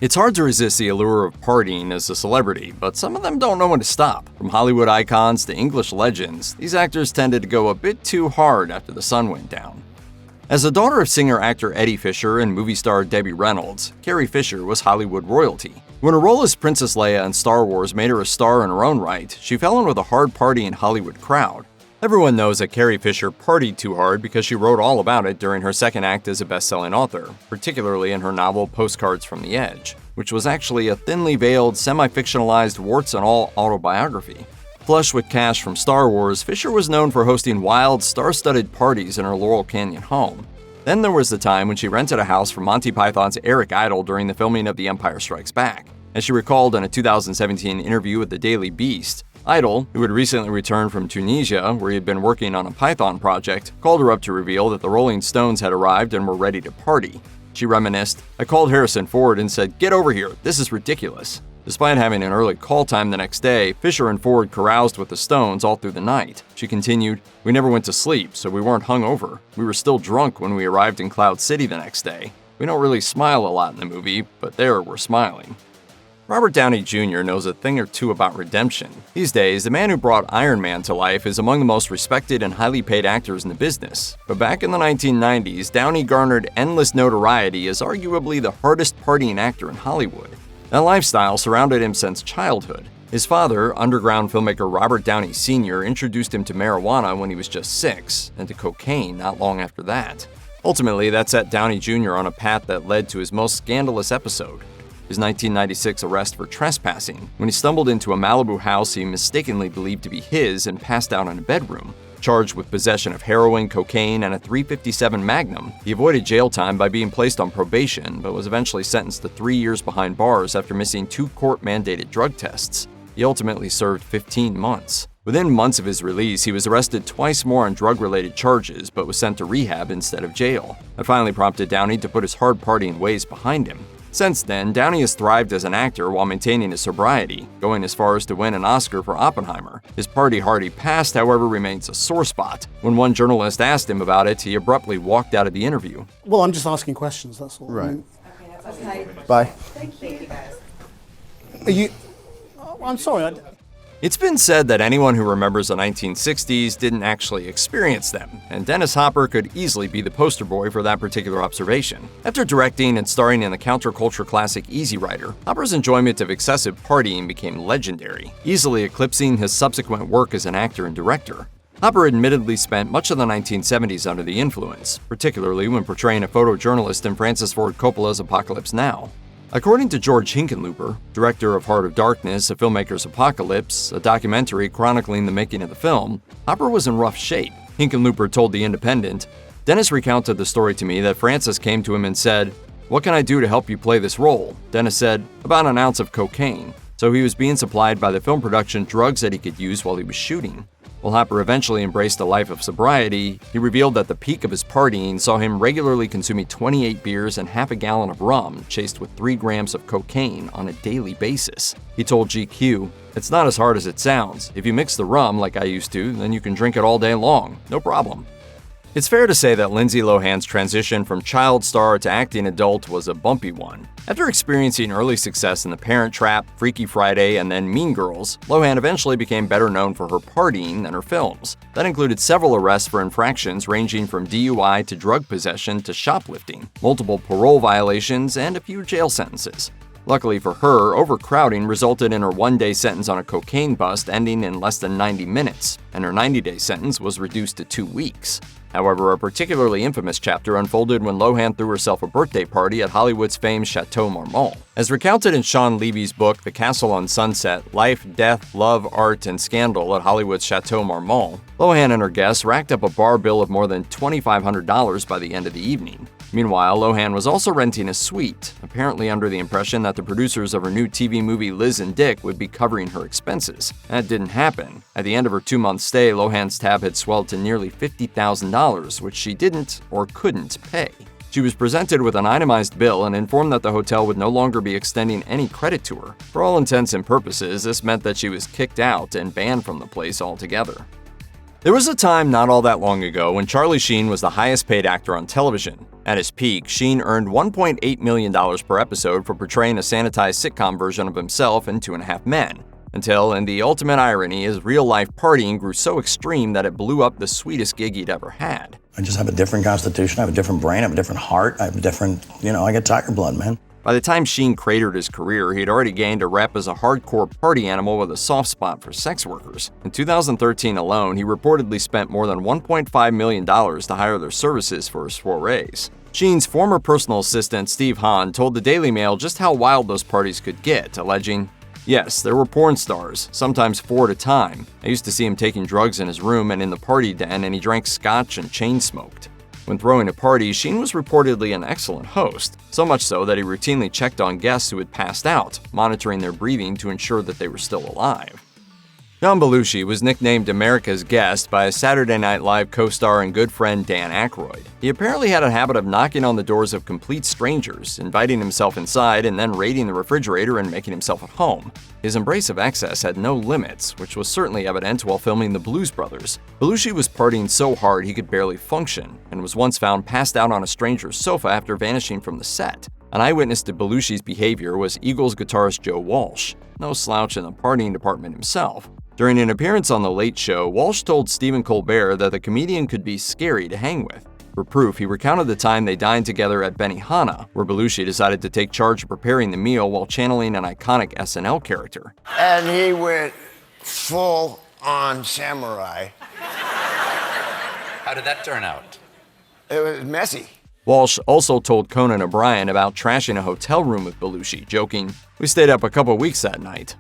It's hard to resist the allure of partying as a celebrity, but some of them don't know when to stop. From Hollywood icons to English legends, these actors tended to go a bit too hard after the sun went down. As the daughter of singer-actor Eddie Fisher and movie star Debbie Reynolds, Carrie Fisher was Hollywood royalty. When her role as Princess Leia in Star Wars made her a star in her own right, she fell in with a hard partying Hollywood crowd. Everyone knows that Carrie Fisher partied too hard because she wrote all about it during her second act as a best-selling author, particularly in her novel Postcards from the Edge, which was actually a thinly veiled, semi-fictionalized, warts-and-all autobiography. Flush with cash from Star Wars, Fisher was known for hosting wild, star-studded parties in her Laurel Canyon home. Then there was the time when she rented a house from Monty Python's Eric Idle during the filming of The Empire Strikes Back. As she recalled in a 2017 interview with the Daily Beast, Idle, who had recently returned from Tunisia, where he had been working on a Python project, called her up to reveal that the Rolling Stones had arrived and were ready to party. She reminisced, "I called Harrison Ford and said, 'Get over here, this is ridiculous.'" Despite having an early call time the next day, Fisher and Ford caroused with the Stones all through the night. She continued, "We never went to sleep, so we weren't hungover. We were still drunk when we arrived in Cloud City the next day. We don't really smile a lot in the movie, but there we're smiling." Robert Downey Jr. knows a thing or two about redemption. These days, the man who brought Iron Man to life is among the most respected and highly paid actors in the business. But back in the 1990s, Downey garnered endless notoriety as arguably the hardest partying actor in Hollywood. That lifestyle surrounded him since childhood. His father, underground filmmaker Robert Downey Sr., introduced him to marijuana when he was just 6, and to cocaine not long after that. Ultimately, that set Downey Jr. on a path that led to his most scandalous episode, his 1996 arrest for trespassing, when he stumbled into a Malibu house he mistakenly believed to be his and passed out in a bedroom. Charged with possession of heroin, cocaine, and a .357 Magnum, he avoided jail time by being placed on probation, but was eventually sentenced to 3 years behind bars after missing 2 court-mandated drug tests. He ultimately served 15 months. Within months of his release, he was arrested twice more on drug-related charges, but was sent to rehab instead of jail. That finally prompted Downey to put his hard partying ways behind him. Since then, Downey has thrived as an actor while maintaining his sobriety, going as far as to win an Oscar for Oppenheimer. His party-hardy past, however, remains a sore spot. When one journalist asked him about it, he abruptly walked out of the interview. Well, I'm just asking questions, that's all. Right. Okay, that's okay. Bye. Thank you guys. Are you... Oh, I'm sorry, It's been said that anyone who remembers the 1960s didn't actually experience them, and Dennis Hopper could easily be the poster boy for that particular observation. After directing and starring in the counterculture classic Easy Rider, Hopper's enjoyment of excessive partying became legendary, easily eclipsing his subsequent work as an actor and director. Hopper admittedly spent much of the 1970s under the influence, particularly when portraying a photojournalist in Francis Ford Coppola's Apocalypse Now. According to George Hinkenlooper, director of Heart of Darkness, A Filmmaker's Apocalypse, a documentary chronicling the making of the film, Hopper was in rough shape. Hinkenlooper told The Independent, "Dennis recounted the story to me that Francis came to him and said, 'What can I do to help you play this role?' Dennis said, 'About an ounce of cocaine.' So he was being supplied by the film production drugs that he could use while he was shooting." While Hopper eventually embraced a life of sobriety, he revealed that the peak of his partying saw him regularly consuming 28 beers and half a gallon of rum, chased with 3 grams of cocaine on a daily basis. He told GQ, "It's not as hard as it sounds. If you mix the rum like I used to, then you can drink it all day long. No problem." It's fair to say that Lindsay Lohan's transition from child star to acting adult was a bumpy one. After experiencing early success in The Parent Trap, Freaky Friday, and then Mean Girls, Lohan eventually became better known for her partying than her films. That included several arrests for infractions ranging from DUI to drug possession to shoplifting, multiple parole violations, and a few jail sentences. Luckily for her, overcrowding resulted in her one-day sentence on a cocaine bust ending in less than 90 minutes, and her 90-day sentence was reduced to 2 weeks. However, a particularly infamous chapter unfolded when Lohan threw herself a birthday party at Hollywood's famed Chateau Marmont. As recounted in Sean Levy's book, The Castle on Sunset, Life, Death, Love, Art, and Scandal at Hollywood's Chateau Marmont, Lohan and her guests racked up a bar bill of more than $2,500 by the end of the evening. Meanwhile, Lohan was also renting a suite, apparently under the impression that the producers of her new TV movie Liz and Dick would be covering her expenses. That didn't happen. At the end of her 2-month stay, Lohan's tab had swelled to nearly $50,000, which she didn't or couldn't pay. She was presented with an itemized bill and informed that the hotel would no longer be extending any credit to her. For all intents and purposes, this meant that she was kicked out and banned from the place altogether. There was a time not all that long ago when Charlie Sheen was the highest paid actor on television. At his peak, Sheen earned $1.8 million per episode for portraying a sanitized sitcom version of himself in 2.5 Men. Until, in the ultimate irony, his real-life partying grew so extreme that it blew up the sweetest gig he'd ever had. I just have a different constitution, I have a different brain, I have a different heart, I have a different, I get tiger blood, man. By the time Sheen cratered his career, he had already gained a rep as a hardcore party animal with a soft spot for sex workers. In 2013 alone, he reportedly spent more than $1.5 million to hire their services for his soirees. Sheen's former personal assistant, Steve Hahn, told the Daily Mail just how wild those parties could get, alleging, "Yes, there were porn stars, sometimes 4 at a time. I used to see him taking drugs in his room and in the party den, and he drank scotch and chain smoked." When throwing a party, Sheen was reportedly an excellent host, so much so that he routinely checked on guests who had passed out, monitoring their breathing to ensure that they were still alive. John Belushi was nicknamed America's Guest by his Saturday Night Live co-star and good friend Dan Aykroyd. He apparently had a habit of knocking on the doors of complete strangers, inviting himself inside, and then raiding the refrigerator and making himself at home. His embrace of excess had no limits, which was certainly evident while filming The Blues Brothers. Belushi was partying so hard he could barely function, and was once found passed out on a stranger's sofa after vanishing from the set. An eyewitness to Belushi's behavior was Eagles guitarist Joe Walsh, no slouch in the partying department himself. During an appearance on The Late Show, Walsh told Stephen Colbert that the comedian could be scary to hang with. For proof, he recounted the time they dined together at Benihana, where Belushi decided to take charge of preparing the meal while channeling an iconic SNL character. And he went full on samurai. How did that turn out? It was messy. Walsh also told Conan O'Brien about trashing a hotel room with Belushi, joking, "We stayed up a couple weeks that night."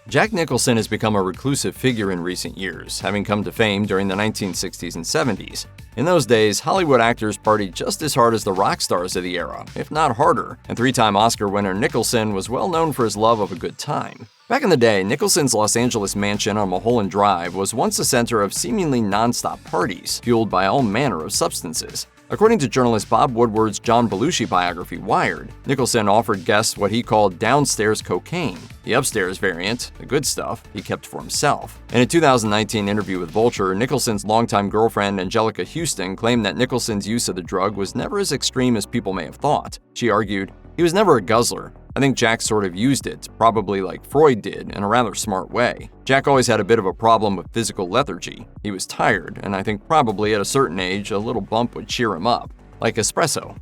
Jack Nicholson has become a reclusive figure in recent years, having come to fame during the 1960s and 70s. In those days, Hollywood actors partied just as hard as the rock stars of the era, if not harder, and 3-time Oscar winner Nicholson was well known for his love of a good time. Back in the day, Nicholson's Los Angeles mansion on Mulholland Drive was once the center of seemingly non-stop parties, fueled by all manner of substances. According to journalist Bob Woodward's John Belushi biography, Wired, Nicholson offered guests what he called downstairs cocaine. The upstairs variant, the good stuff, he kept for himself. In a 2019 interview with Vulture, Nicholson's longtime girlfriend Angelica Houston claimed that Nicholson's use of the drug was never as extreme as people may have thought. She argued, "He was never a guzzler. I think Jack sort of used it, probably like Freud did, in a rather smart way. Jack always had a bit of a problem with physical lethargy. He was tired, and I think probably at a certain age, a little bump would cheer him up, like espresso."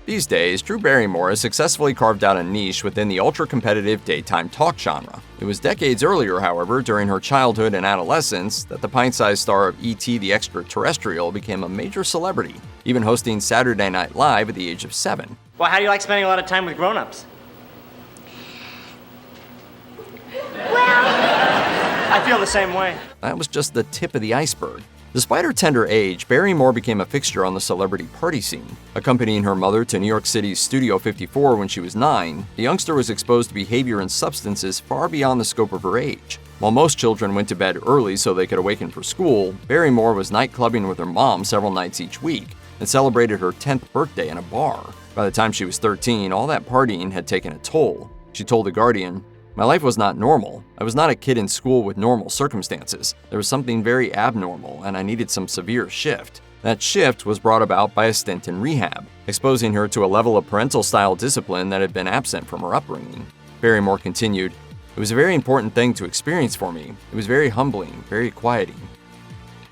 These days, Drew Barrymore has successfully carved out a niche within the ultra-competitive daytime talk genre. It was decades earlier, however, during her childhood and adolescence, that the pint-sized star of E.T. the Extraterrestrial became a major celebrity, even hosting Saturday Night Live at the age of 7. Well, how do you like spending a lot of time with grown-ups? I feel the same way. That was just the tip of the iceberg. Despite her tender age, Barrymore became a fixture on the celebrity party scene. Accompanying her mother to New York City's Studio 54 when she was 9, the youngster was exposed to behavior and substances far beyond the scope of her age. While most children went to bed early so they could awaken for school, Barrymore was nightclubbing with her mom several nights each week and celebrated her 10th birthday in a bar. By the time she was 13, all that partying had taken a toll. She told The Guardian, "My life was not normal. I was not a kid in school with normal circumstances. There was something very abnormal, and I needed some severe shift. That shift was brought about by a stint in rehab, exposing her to a level of parental-style discipline that had been absent from her upbringing." Barrymore continued, "It was a very important thing to experience for me. It was very humbling, very quieting."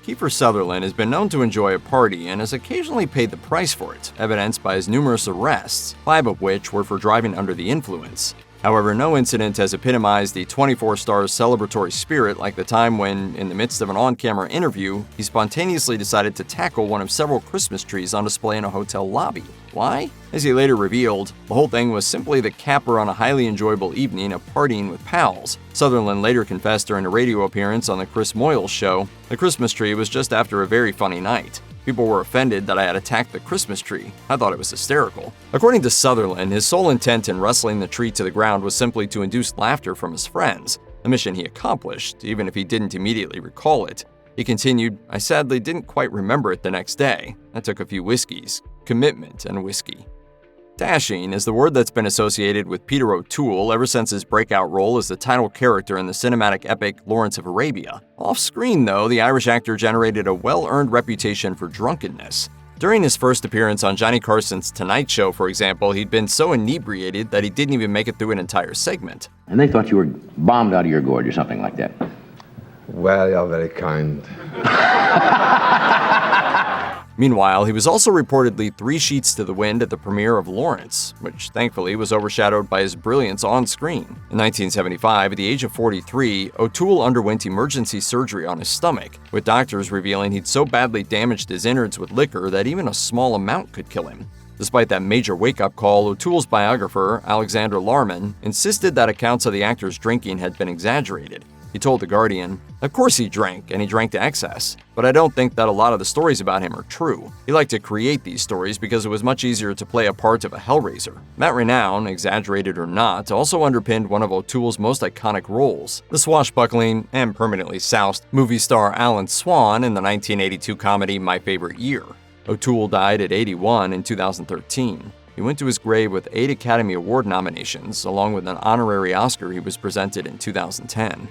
Kiefer Sutherland has been known to enjoy a party and has occasionally paid the price for it, evidenced by his numerous arrests, 5 of which were for driving under the influence. However, no incident has epitomized the 24 Stars celebratory spirit like the time when, in the midst of an on-camera interview, he spontaneously decided to tackle one of several Christmas trees on display in a hotel lobby. Why? As he later revealed, the whole thing was simply the capper on a highly enjoyable evening of partying with pals. Sutherland later confessed during a radio appearance on the Chris Moyles show, "The Christmas tree was just after a very funny night. People were offended that I had attacked the Christmas tree. I thought it was hysterical." According to Sutherland, his sole intent in wrestling the tree to the ground was simply to induce laughter from his friends, a mission he accomplished, even if he didn't immediately recall it. He continued, "I sadly didn't quite remember it the next day. That took a few whiskeys, commitment and whiskey." Dashing is the word that's been associated with Peter O'Toole ever since his breakout role as the title character in the cinematic epic Lawrence of Arabia. Off-screen, though, the Irish actor generated a well-earned reputation for drunkenness. During his first appearance on Johnny Carson's Tonight Show, for example, he'd been so inebriated that he didn't even make it through an entire segment. And they thought you were bombed out of your gourd or something like that. Well, you're very kind. Meanwhile, he was also reportedly 3 sheets to the wind at the premiere of Lawrence, which thankfully was overshadowed by his brilliance on screen. In 1975, at the age of 43, O'Toole underwent emergency surgery on his stomach, with doctors revealing he'd so badly damaged his innards with liquor that even a small amount could kill him. Despite that major wake-up call, O'Toole's biographer, Alexander Larman, insisted that accounts of the actor's drinking had been exaggerated. He told The Guardian, "Of course he drank, and he drank to excess. But I don't think that a lot of the stories about him are true. He liked to create these stories because it was much easier to play a part of a hellraiser." That renown, exaggerated or not, also underpinned one of O'Toole's most iconic roles, the swashbuckling and permanently soused movie star Alan Swan in the 1982 comedy My Favorite Year. O'Toole died at 81 in 2013. He went to his grave with 8 Academy Award nominations, along with an honorary Oscar he was presented in 2010.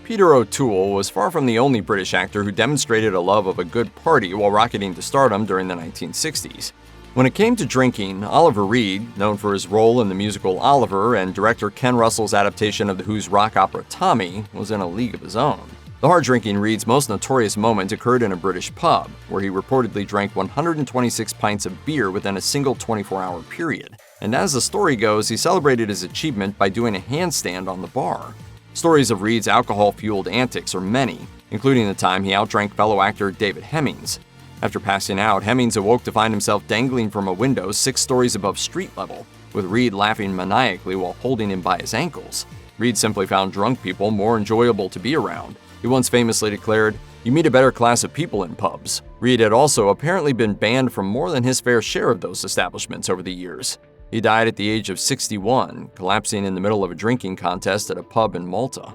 Peter O'Toole was far from the only British actor who demonstrated a love of a good party while rocketing to stardom during the 1960s. When it came to drinking, Oliver Reed, known for his role in the musical Oliver and director Ken Russell's adaptation of The Who's rock opera Tommy, was in a league of his own. The hard-drinking Reed's most notorious moment occurred in a British pub, where he reportedly drank 126 pints of beer within a single 24-hour period. And as the story goes, he celebrated his achievement by doing a handstand on the bar. Stories of Reed's alcohol-fueled antics are many, including the time he outdrank fellow actor David Hemmings. After passing out, Hemmings awoke to find himself dangling from a window 6 stories above street level, with Reed laughing maniacally while holding him by his ankles. Reed simply found drunk people more enjoyable to be around. He once famously declared, "You meet a better class of people in pubs." Reed had also apparently been banned from more than his fair share of those establishments over the years. He died at the age of 61, collapsing in the middle of a drinking contest at a pub in Malta.